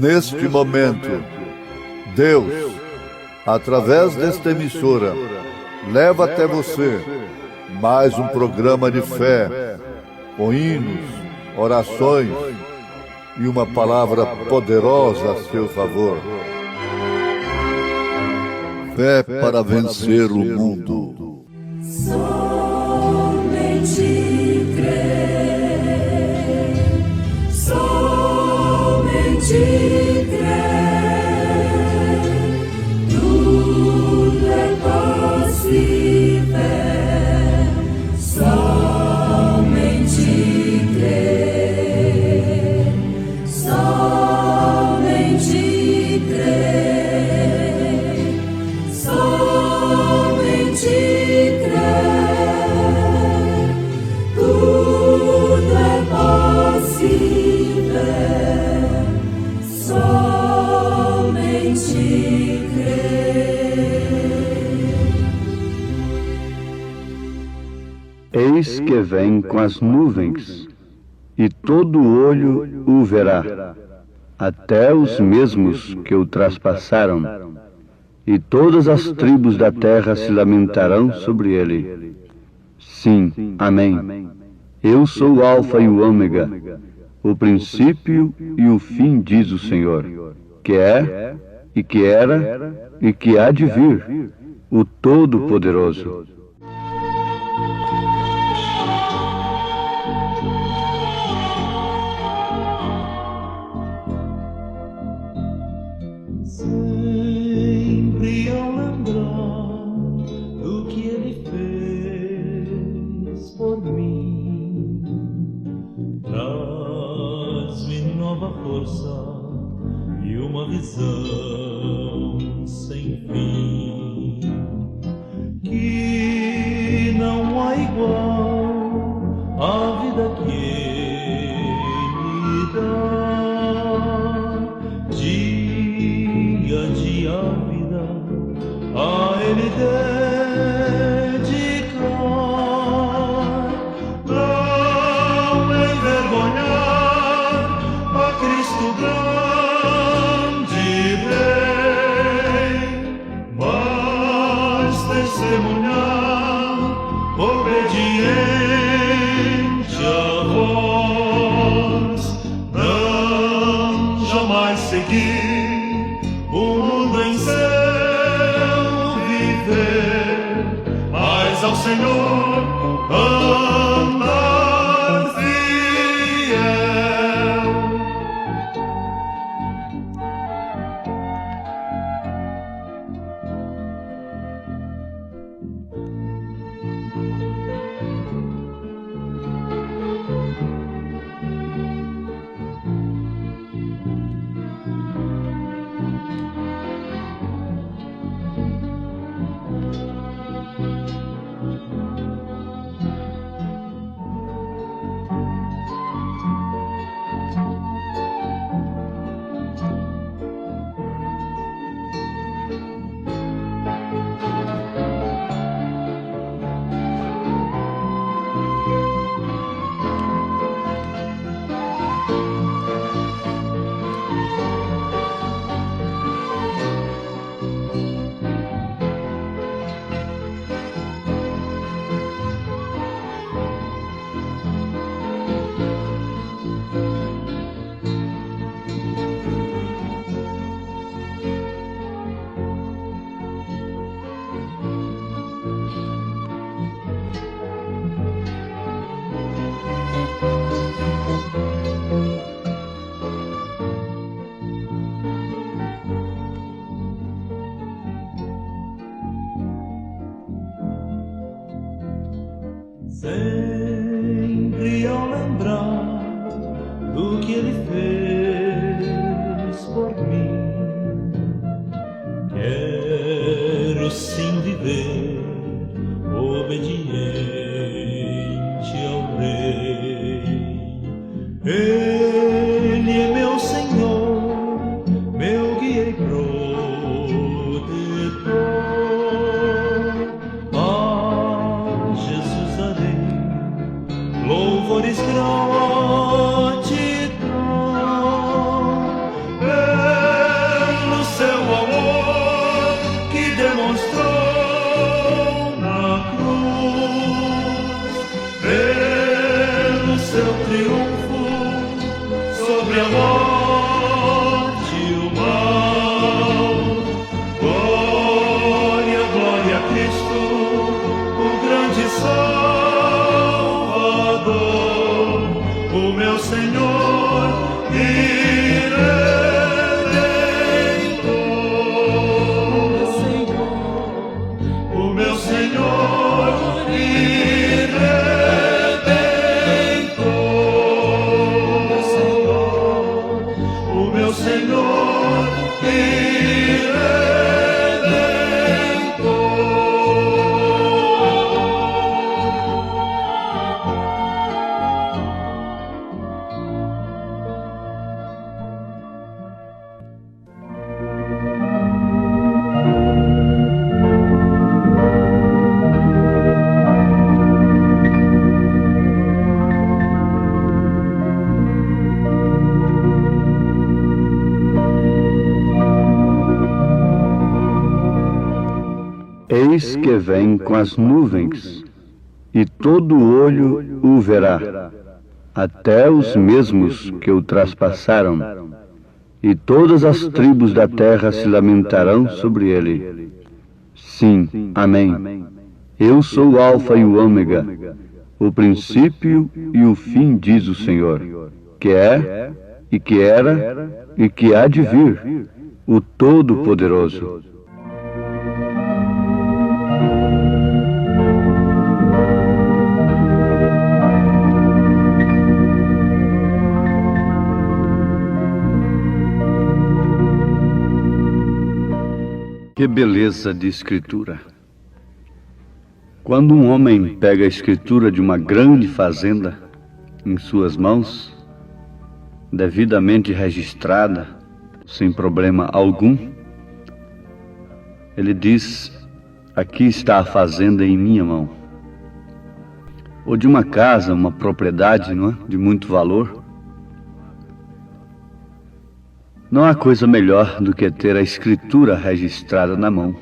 Neste momento, Deus, através desta emissora, leva até você mais um programa de fé, com hinos, orações e uma palavra poderosa a seu favor. Fé para vencer o mundo. Somente crer, somente crer, tudo é possível, somente crer, somente crer, somente crer, tudo é possível, somente crer. Eis que vem com as nuvens, e todo olho o verá, até os mesmos que o traspassaram, e todas as tribos da terra se lamentarão sobre ele. Sim, amém. Eu sou o Alfa e o Ômega, o princípio e o fim, diz o Senhor, que é, e que era, e que há de vir, o Todo-Poderoso. Sempre ao lembrar do que ele fez por mim, traz-me nova força e uma visão sem fim, que não há igual à vida que ele dá. Dia a dia a vida a ele dedicar, não envergonhar a Cristo grande bem, mas testemunhar obediente a voz, não jamais seguir o mundo em seu viver, mas ao Senhor andar fiel. o meu Senhor e Eis que vem com as nuvens, e todo olho o verá, até os mesmos que o traspassaram, e todas as tribos da terra se lamentarão sobre ele. Sim, amém. Eu sou o Alfa e o Ômega, o princípio e o fim, diz o Senhor, que é, e que era, e que há de vir, o Todo-Poderoso. Que beleza de escritura! Quando um homem pega a escritura de uma grande fazenda em suas mãos, devidamente registrada, sem problema algum, ele diz: aqui está a fazenda em minha mão. Ou de uma casa, uma propriedade, não é? De muito valor. Não há coisa melhor do que ter a escritura registrada na mão.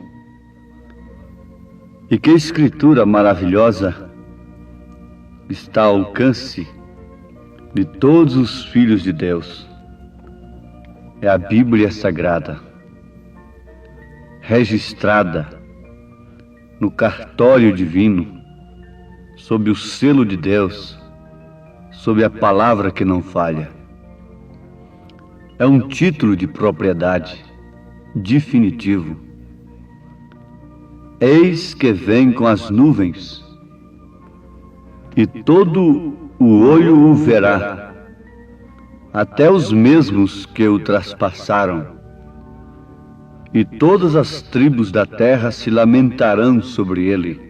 E que escritura maravilhosa está ao alcance de todos os filhos de Deus. É a Bíblia Sagrada, registrada no cartório divino, sob o selo de Deus, sob a palavra que não falha. É um título de propriedade definitivo. Eis que vem com as nuvens, e todo o olho o verá, até os mesmos que o traspassaram, e todas as tribos da terra se lamentarão sobre ele.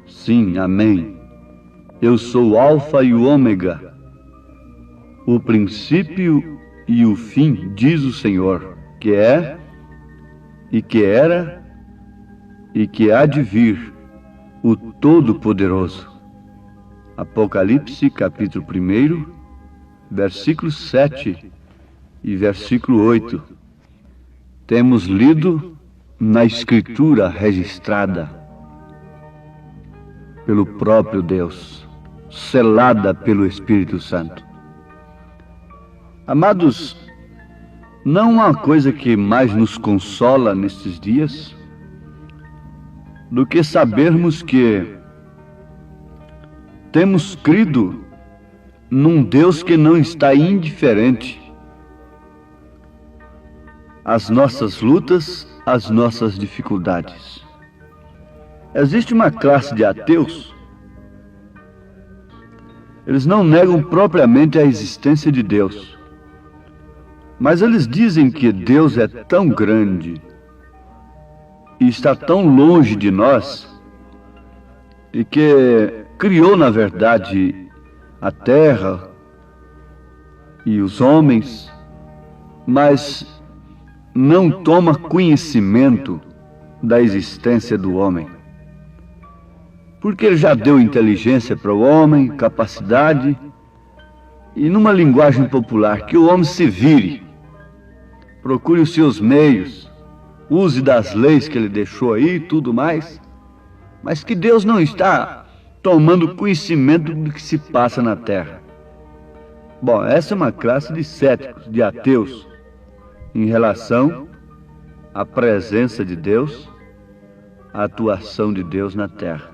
Sim, amém. Eu sou o Alfa e o Ômega, o princípio e o fim, diz o Senhor, que é, e que era, e que há de vir, o Todo-Poderoso. Apocalipse, capítulo 1, versículo 7 e versículo 8. Temos lido na Escritura registrada pelo próprio Deus, selada pelo Espírito Santo. Amados, não há coisa que mais nos consola nestes dias do que sabermos que temos crido num Deus que não está indiferente às nossas lutas, às nossas dificuldades. Existe uma classe de ateus, eles não negam propriamente a existência de Deus, mas eles dizem que Deus é tão grande e está tão longe de nós, e que criou, na verdade, a terra e os homens, mas não toma conhecimento da existência do homem. Porque ele já deu inteligência para o homem, capacidade, e numa linguagem popular, que o homem se vire, procure os seus meios, use das leis que ele deixou aí e tudo mais, mas que Deus não está tomando conhecimento do que se passa na terra. Bom, essa é uma classe de céticos, de ateus, em relação à presença de Deus, à atuação de Deus na terra.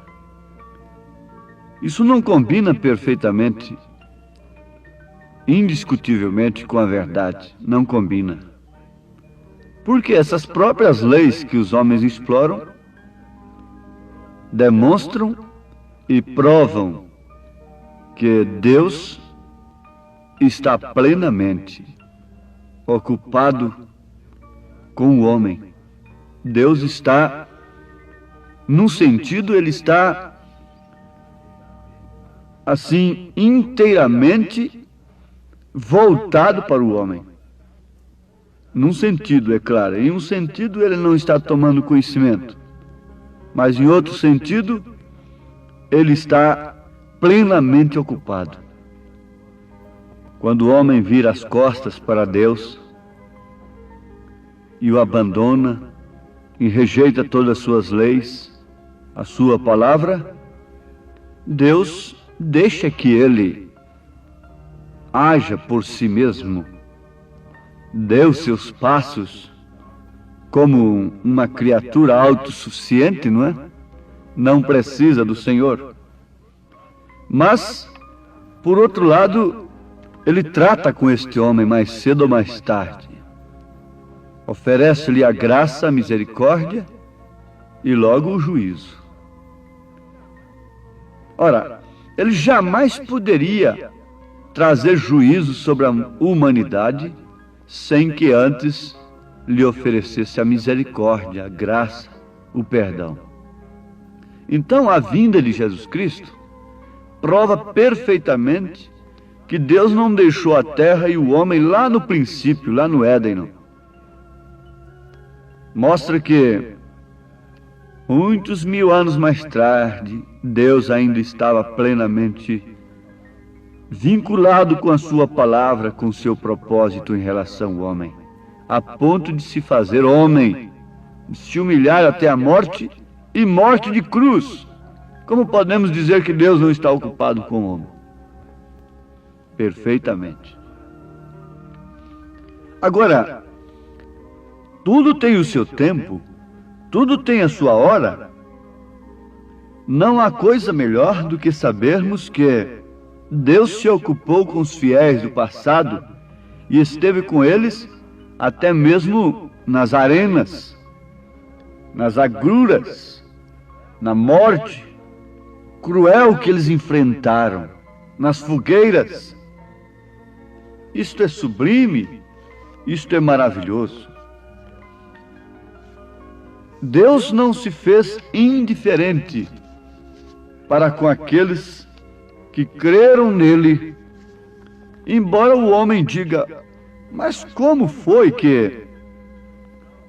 Isso não combina perfeitamente, indiscutivelmente, com a verdade. Não combina. Porque essas próprias leis que os homens exploram demonstram e provam que Deus está plenamente ocupado com o homem. Deus está, num sentido, ele está assim inteiramente voltado para o homem. Num sentido, é claro. Em um sentido, ele não está tomando conhecimento. Mas em outro sentido, ele está plenamente ocupado. Quando o homem vira as costas para Deus e o abandona e rejeita todas as suas leis, a sua palavra, Deus deixa que ele haja por si mesmo, dê os seus passos como uma criatura autossuficiente, não é? Não precisa do Senhor. Mas, por outro lado, ele trata com este homem mais cedo ou mais tarde. Oferece-lhe a graça, a misericórdia e logo o juízo. Ora, ele jamais poderia trazer juízo sobre a humanidade sem que antes lhe oferecesse a misericórdia, a graça, o perdão. Então, a vinda de Jesus Cristo prova perfeitamente que Deus não deixou a terra e o homem lá no princípio, lá no Éden, não. Mostra que muitos mil anos mais tarde, Deus ainda estava plenamente vinculado com a sua palavra, com o seu propósito em relação ao homem, a ponto de se fazer homem, de se humilhar até a morte e morte de cruz. Como podemos dizer que Deus não está ocupado com o homem? Perfeitamente. Agora, tudo tem o seu tempo, tudo tem a sua hora. Não há coisa melhor do que sabermos que Deus se ocupou com os fiéis do passado e esteve com eles até mesmo nas arenas, nas agruras, na morte cruel que eles enfrentaram, nas fogueiras. Isto é sublime, isto é maravilhoso. Deus não se fez indiferente para com aqueles que creram nele, embora o homem diga: mas como foi que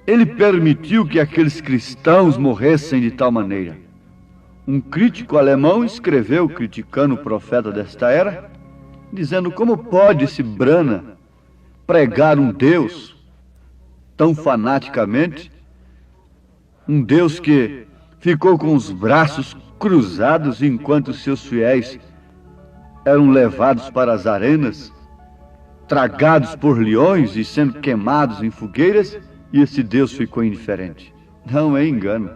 ele permitiu que aqueles cristãos morressem de tal maneira? Um crítico alemão escreveu, criticando o profeta desta era, dizendo: como pode esse Brana pregar um Deus tão fanaticamente, um Deus que ficou com os braços cruzados enquanto seus fiéis eram levados para as arenas, tragados por leões e sendo queimados em fogueiras, e esse Deus ficou indiferente? Não, é engano.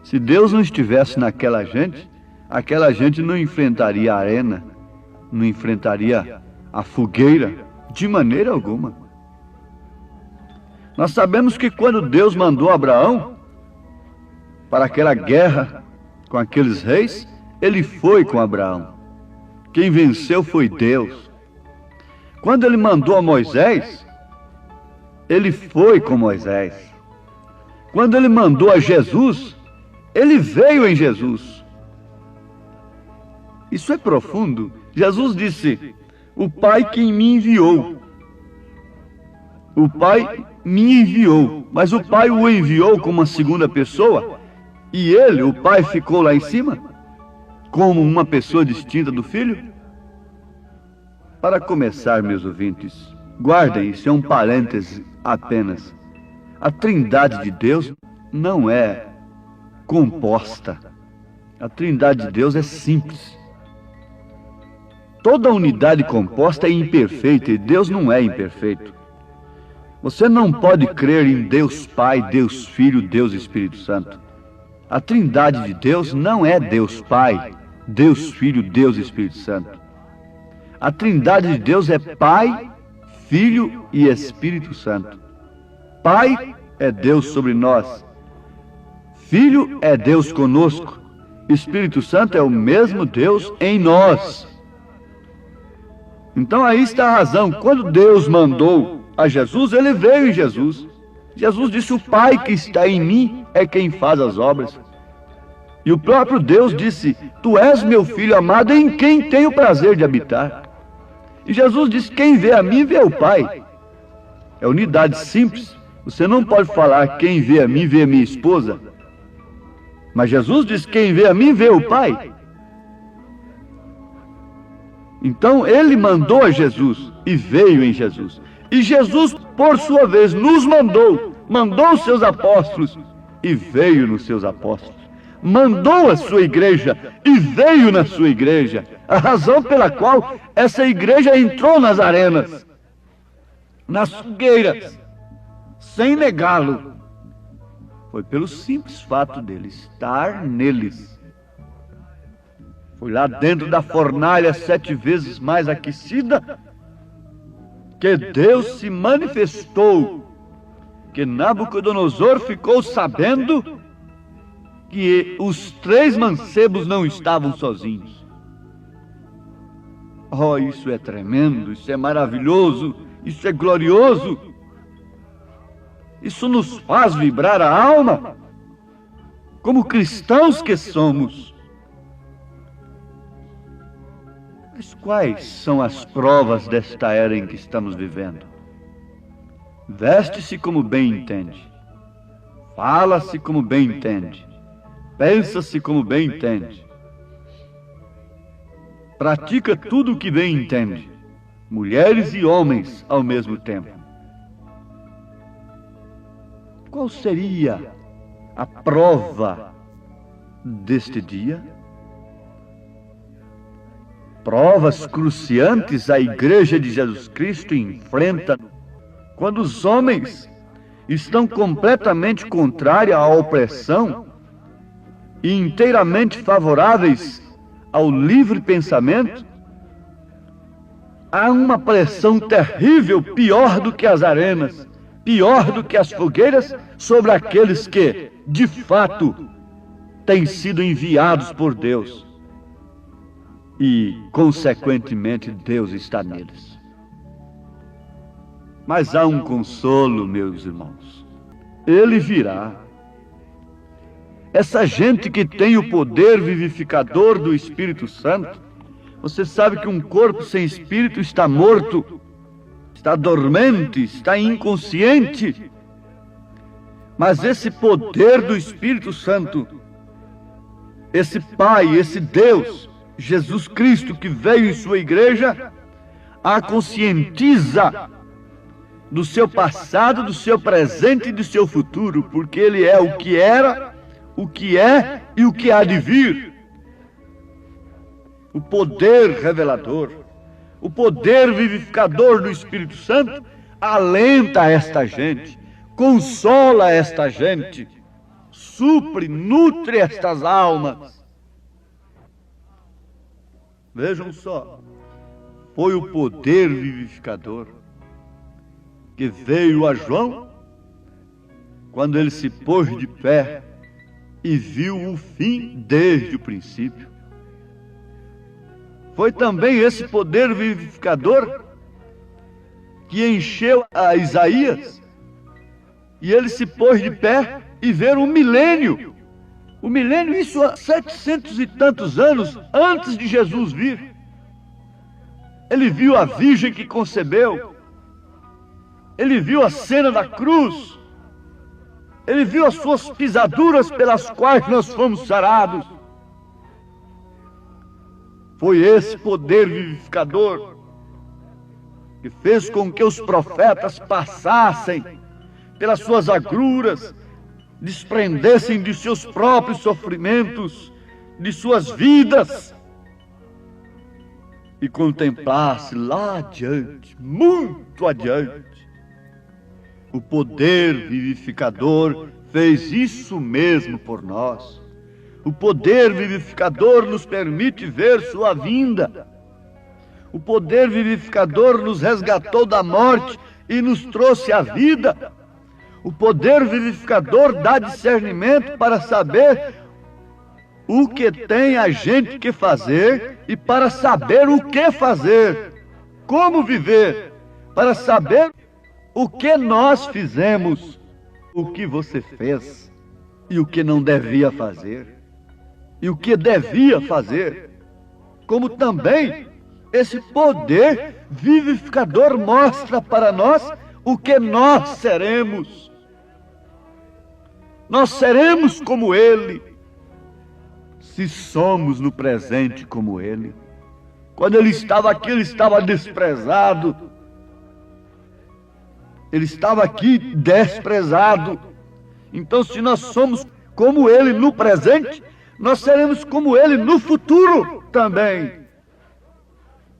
Se Deus não estivesse naquela gente, aquela gente não enfrentaria a arena, não enfrentaria a fogueira, de maneira alguma. Nós sabemos que quando Deus mandou Abraão para aquela guerra com aqueles reis, ele foi com Abraão. Quem venceu foi Deus. Quando ele mandou a Moisés, ele foi com Moisés. Quando ele mandou a Jesus, ele veio em Jesus. Isso é profundo. Jesus disse: o Pai quem me enviou. O Pai me enviou, mas o Pai o enviou como uma segunda pessoa, e ele, o Pai, ficou lá em cima, como uma pessoa distinta do Filho? Para começar, meus ouvintes, guardem, isso é um parêntese apenas. A Trindade de Deus não é composta. A Trindade de Deus é simples. Toda unidade composta é imperfeita e Deus não é imperfeito. Você não pode crer em Deus Pai, Deus Filho, Deus Espírito Santo. A Trindade de Deus não é Deus Pai, Deus Filho, Deus Espírito Santo. A Trindade de Deus é Pai, Filho e Espírito Santo. Pai é Deus sobre nós. Filho é Deus conosco. Espírito Santo é o mesmo Deus em nós. Então aí está a razão. Quando Deus mandou a Jesus, ele veio em Jesus. Jesus disse: o Pai que está em mim é quem faz as obras. E o próprio Deus disse: tu és meu filho amado, em quem tenho prazer de habitar. E Jesus disse: quem vê a mim, vê o Pai. É unidade simples. Você não pode falar: quem vê a mim, vê a minha esposa. Mas Jesus disse: quem vê a mim, vê o Pai. Então ele mandou a Jesus e veio em Jesus. E Jesus, por sua vez, nos mandou os seus apóstolos e veio nos seus apóstolos. Mandou a sua igreja e veio na sua igreja. A razão pela qual essa igreja entrou nas arenas, nas fogueiras, sem negá-lo, foi pelo simples fato dele estar neles. Foi lá dentro da fornalha 7 vezes mais aquecida que Deus se manifestou, que Nabucodonosor ficou sabendo que os 3 mancebos não estavam sozinhos. Oh, isso é tremendo, isso é maravilhoso, isso é glorioso. Isso nos faz vibrar a alma, como cristãos que somos. Mas quais são as provas desta era em que estamos vivendo? Veste-se como bem entende, fala-se como bem entende, pensa-se como bem entende, pratica tudo o que bem entende, mulheres e homens ao mesmo tempo. Qual seria a prova deste dia? Provas cruciantes a Igreja de Jesus Cristo enfrenta quando os homens estão completamente contrários à opressão e inteiramente favoráveis ao livre pensamento. Há uma pressão terrível, pior do que as arenas, pior do que as fogueiras, sobre aqueles que, de fato, têm sido enviados por Deus. E, consequentemente, Deus está neles. Mas há um consolo, meus irmãos. Ele virá. Essa gente que tem o poder vivificador do Espírito Santo, você sabe que um corpo sem espírito está morto, está dormente, está inconsciente. Mas esse poder do Espírito Santo, esse Pai, esse Deus, Jesus Cristo, que veio em sua igreja, a conscientiza do seu passado, do seu presente e do seu futuro, porque ele é o que era, o que é e o que há de vir. O poder revelador, o poder vivificador do Espírito Santo alenta esta gente, consola esta gente, supre, nutre estas almas. Vejam só, foi o poder vivificador que veio a João quando ele se pôs de pé e viu o fim desde o princípio. Foi também esse poder vivificador que encheu a Isaías e ele se pôs de pé e viu o milênio. O milênio, isso há 700 e tantos anos antes de Jesus vir. Ele viu a virgem que concebeu. Ele viu a cena da cruz. Ele viu as suas pisaduras pelas quais nós fomos sarados. Foi esse poder vivificador que fez com que os profetas passassem pelas suas agruras, desprendessem de seus próprios sofrimentos, de suas vidas, e contemplasse lá adiante, muito adiante. O poder vivificador fez isso mesmo por nós. O poder vivificador nos permite ver sua vinda. O poder vivificador nos resgatou da morte e nos trouxe a vida. O poder vivificador dá discernimento para saber o que tem a gente que fazer e para saber o que fazer, como viver, para saber o que nós fizemos, o que você fez e o que não devia fazer, e o que devia fazer, como também esse poder vivificador mostra para nós o que nós seremos. Nós seremos como Ele, se somos no presente como Ele. Quando Ele estava aqui, Ele estava desprezado. Ele estava aqui desprezado. Então, se nós somos como Ele no presente, nós seremos como Ele no futuro também.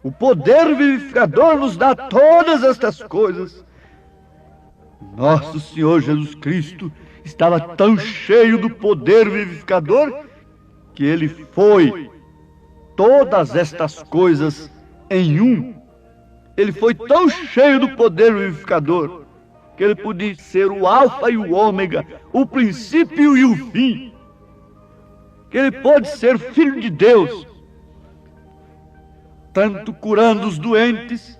O poder vivificador nos dá todas estas coisas. Nosso Senhor Jesus Cristo estava tão cheio do poder vivificador que Ele foi todas estas coisas em um. Ele foi tão cheio do poder vivificador que Ele podia ser o alfa e o ômega, o princípio e o fim. Que Ele pôde ser Filho de Deus, tanto curando os doentes,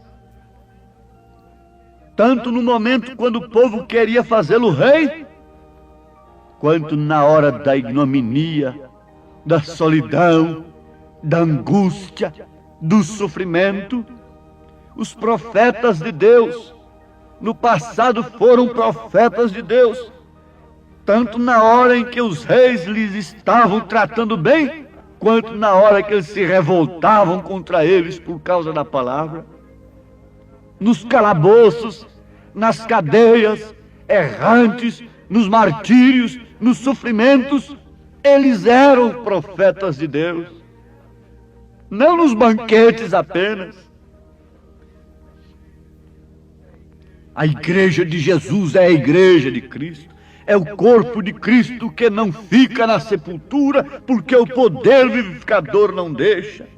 tanto no momento quando o povo queria fazê-lo rei, quanto na hora da ignominia, da solidão, da angústia, do sofrimento. Os profetas de Deus, no passado foram profetas de Deus, tanto na hora em que os reis lhes estavam tratando bem, quanto na hora que eles se revoltavam contra eles por causa da palavra. Nos calabouços, nas cadeias, errantes, nos martírios, nos sofrimentos, eles eram profetas de Deus. Não nos banquetes apenas. A igreja de Jesus é a igreja de Cristo. É o corpo de Cristo que não fica na sepultura, porque o poder vivificador não deixa.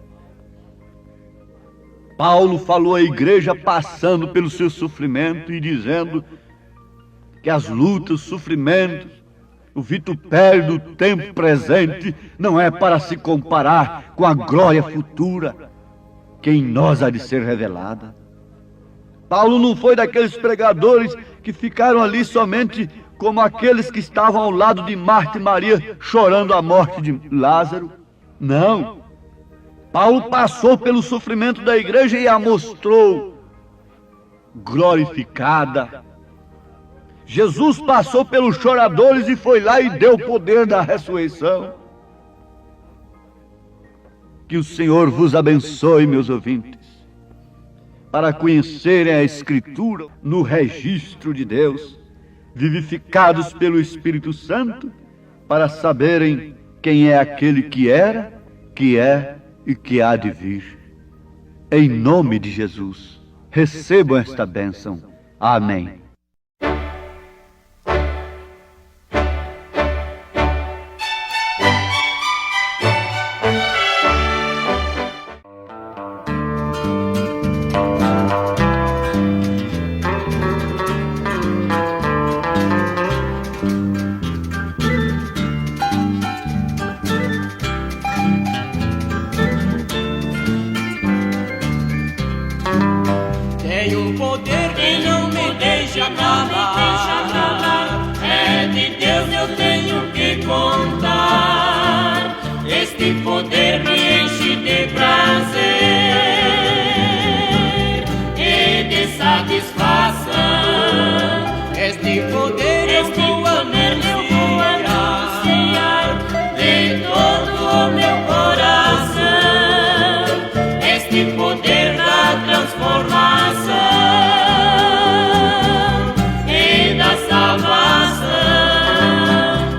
Paulo falou à igreja passando pelo seu sofrimento e dizendo que as lutas, os sofrimentos, o vitupério do tempo presente não é para se comparar com a glória futura que em nós há de ser revelada. Paulo não foi daqueles pregadores que ficaram ali somente como aqueles que estavam ao lado de Marta e Maria chorando a morte de Lázaro. Não. Paulo passou pelo sofrimento da igreja e a mostrou glorificada. Jesus passou pelos choradores e foi lá e deu o poder da ressurreição. Que o Senhor vos abençoe, meus ouvintes, para conhecerem a Escritura no registro de Deus, vivificados pelo Espírito Santo, para saberem quem é aquele que era, que é e que há de vir. Em nome de Jesus, recebam esta bênção. Amém. Tem um poder que não me deixa calar. É de Deus, eu tenho que contar. Este poder me enche de prazer e de satisfação. Este poder eu vou anunciar de todo o meu coração. Este poder da transformação e da salvação.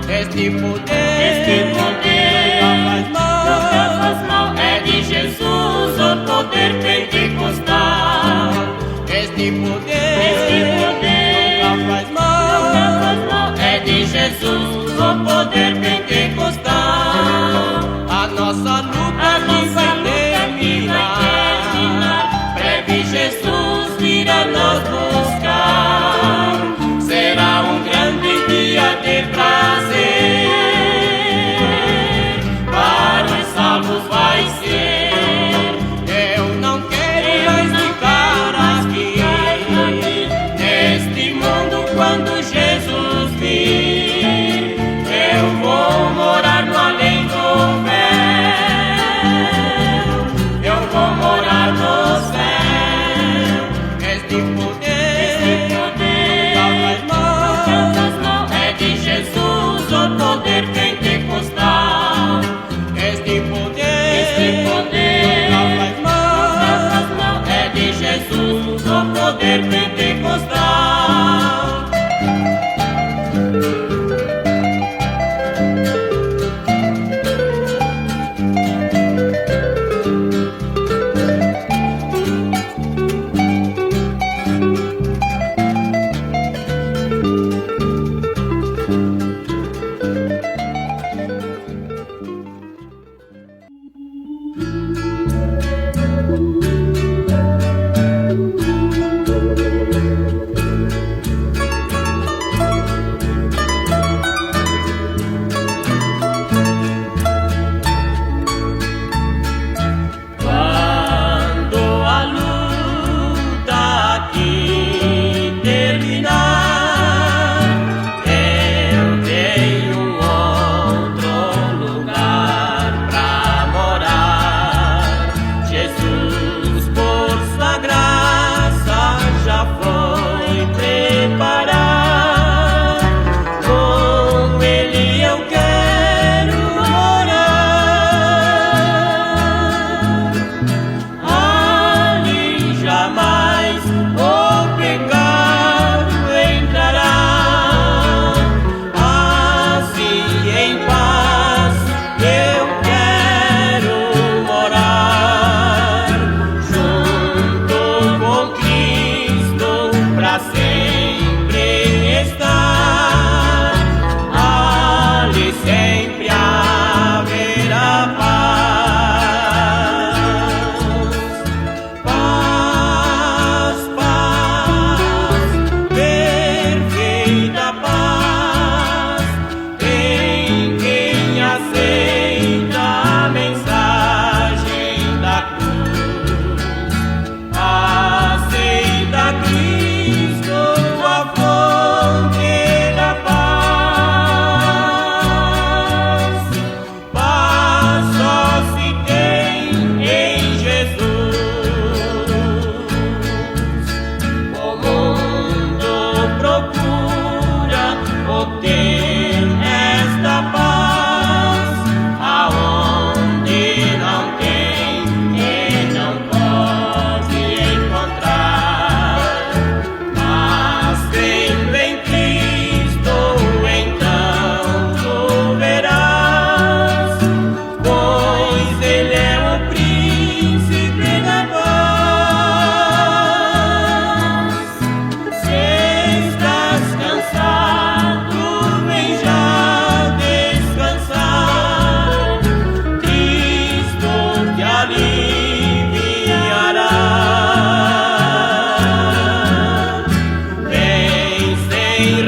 Este poder nunca faz mal. É de Jesus o poder pentecostal. Este poder nunca faz mal. É de Jesus o poder pentecostal. A nossa luta não vai terminar. Breve Jesus virá nos buscar. Será um grande dia de prazer. Para os salvos vai ser. Eu não quero mais ficar aqui neste quando Jesus vir, eu vou morar no além do véu, eu vou morar no céu. Este poder, nunca faz mal, é de Jesus o poder pentecostal. Este poder, nunca faz mal, é de Jesus o poder pentecostal.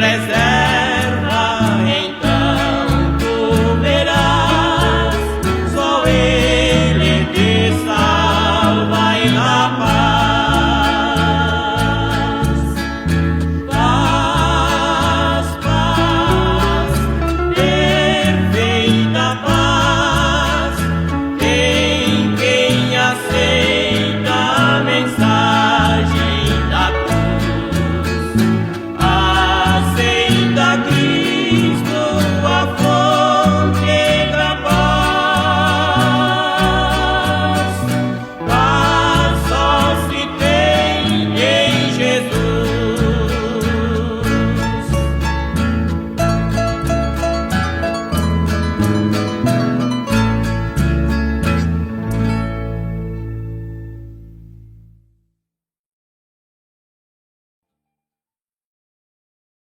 Reserva